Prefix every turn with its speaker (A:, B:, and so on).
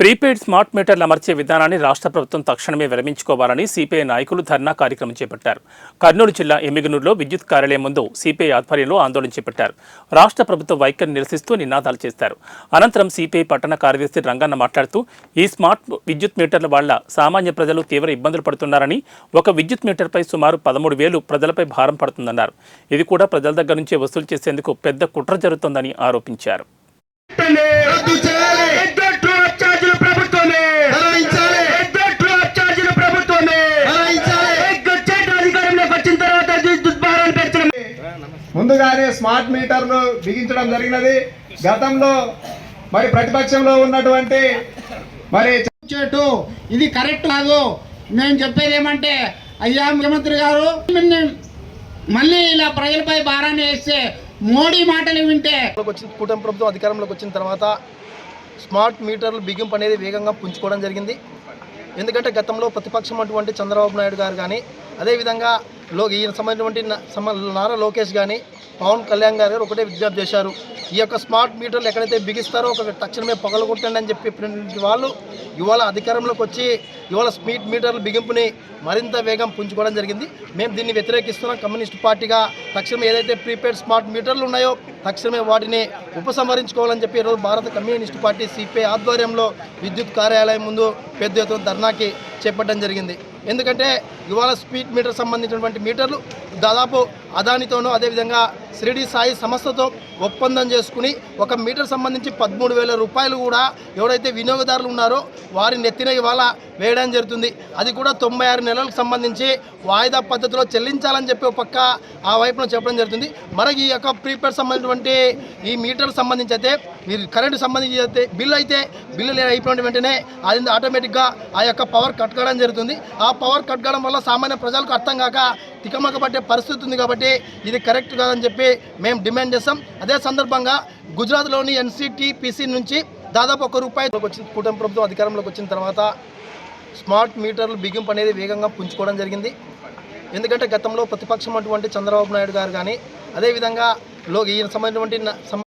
A: Prepaid smart మీటర్లు అమర్చే విధానాన్ని రాష్ట్ర ప్రభుత్వం తక్షణమే విరమించుకోవాలని సిపిఐ నాయకులు ధర్నా కార్యక్రమం చేపట్టారు. కర్నూలు జిల్లా ఎమ్మిగనూరులో విద్యుత్ కార్యాలయం ముందు సిపిఐ ఆధ్వర్యంలో ఆందోళన చేపట్టారు. రాష్ట్ర ప్రభుత్వ వైఖరిని నిరసిస్తూ నినాదాలు చేశారు. అనంతరం సిపిఐ పట్టణ కార్యదర్శి రంగన్న మాట్లాడుతూ ఈ స్మార్ట్ విద్యుత్ మీటర్ల వల్ల సామాన్య ప్రజలు తీవ్ర ఇబ్బందులు పడుతున్నారని, ఒక విద్యుత్ మీటర్పై సుమారు 13,000 ప్రజలపై భారం పడుతుందన్నారు. ఇది కూడా ప్రజల దగ్గర నుంచే వసూలు చేసేందుకు పెద్ద కుట్ర జరుగుతోందని ఆరోపించారు.
B: ముందుగానే స్మార్ట్ మీటర్లు బిగించడం జరిగినది. గతంలో మరి ప్రతిపక్షంలో ఉన్నటువంటి మరి
C: ఇది కరెక్ట్ కాదు. మేము చెప్పేది ఏమంటే, అయ్యా ముఖ్యమంత్రి గారు, మళ్ళీ ఇలా ప్రజలపై భారాన్ని వేస్తే మోడీ మాటలు వింటే
D: కూటమి ప్రభుత్వం అధికారంలోకి వచ్చిన తర్వాత స్మార్ట్ మీటర్లు బిగింపు అనేది వేగంగా పుంజుకోవడం జరిగింది. ఎందుకంటే గతంలో ప్రతిపక్షం అటువంటి చంద్రబాబు నాయుడు గారు కానీ, అదేవిధంగా ఈయన సంబంధించినటువంటి నారా లోకేష్ కానీ, పవన్ కళ్యాణ్ గారు ఒకటే విజ్ఞప్తి చేశారు, ఈ యొక్క స్మార్ట్ మీటర్లు ఎక్కడైతే బిగిస్తారో ఒక తక్షణమే పగలగొట్టండి అని చెప్పి వాళ్ళు ఇవాళ అధికారంలోకి వచ్చి ఇవాళ స్మార్ట్ మీటర్ల బిగింపుని మరింత వేగం పుంజుకోవడం జరిగింది. మేము దీన్ని వ్యతిరేకిస్తున్నాం. కమ్యూనిస్ట్ పార్టీగా తక్షణమే ఏదైతే ప్రీపెయిడ్ స్మార్ట్ మీటర్లు ఉన్నాయో తక్షణమే వాటిని ఉపసంహరించుకోవాలని చెప్పి ఈరోజు భారత కమ్యూనిస్ట్ పార్టీ సిపిఐ ఆధ్వర్యంలో విద్యుత్ కార్యాలయం ముందు పెద్ద ఎత్తున ధర్నాకి చేపట్టడం జరిగింది. ఎందుకంటే ఇవాళ స్పీడ్ మీటర్ సంబంధించినటువంటి మీటర్లు దాదాపు అదానితోనూ, అదేవిధంగా శ్రీడి సాయి సంస్థతో ఒప్పందం చేసుకుని ఒక మీటర్ సంబంధించి 13,000 రూపాయలు కూడా ఎవరైతే వినియోగదారులు ఉన్నారో వారి నెత్తిన ఇవాళ వేయడం జరుగుతుంది. అది కూడా 96 నెలలకు సంబంధించి వాయిదా పద్ధతిలో చెల్లించాలని చెప్పి ఒక పక్క ఆ వైపున చెప్పడం జరుగుతుంది. మరి ఈ యొక్క ప్రీపెయిడ్ సంబంధించినటువంటి ఈ మీటర్లకు సంబంధించి అయితే మీరు కరెంటు సంబంధించి అయితే బిల్లు అయిపోయిన వెంటనే అది ఆటోమేటిక్గా ఆ యొక్క పవర్ కట్ కావడం జరుగుతుంది. ఆ పవర్ కట్ కావడం వల్ల సామాన్య ప్రజలకు అర్థం కాక తికమక పట్టే పరిస్థితి ఉంది. కాబట్టి ఇది కరెక్ట్ కాదని చెప్పి మేము డిమాండ్ చేస్తాం. అదే సందర్భంగా గుజరాత్లోని ఎన్సిటిపిసి నుంచి దాదాపు ₹1 కూటమి ప్రభుత్వం అధికారంలోకి వచ్చిన తర్వాత స్మార్ట్ మీటర్లు బిగింపు అనేది వేగంగా పుంజుకోవడం జరిగింది. ఎందుకంటే గతంలో ప్రతిపక్షం అటువంటి చంద్రబాబు నాయుడు గారు కానీ, అదేవిధంగా ఈయన సంబంధించినటువంటి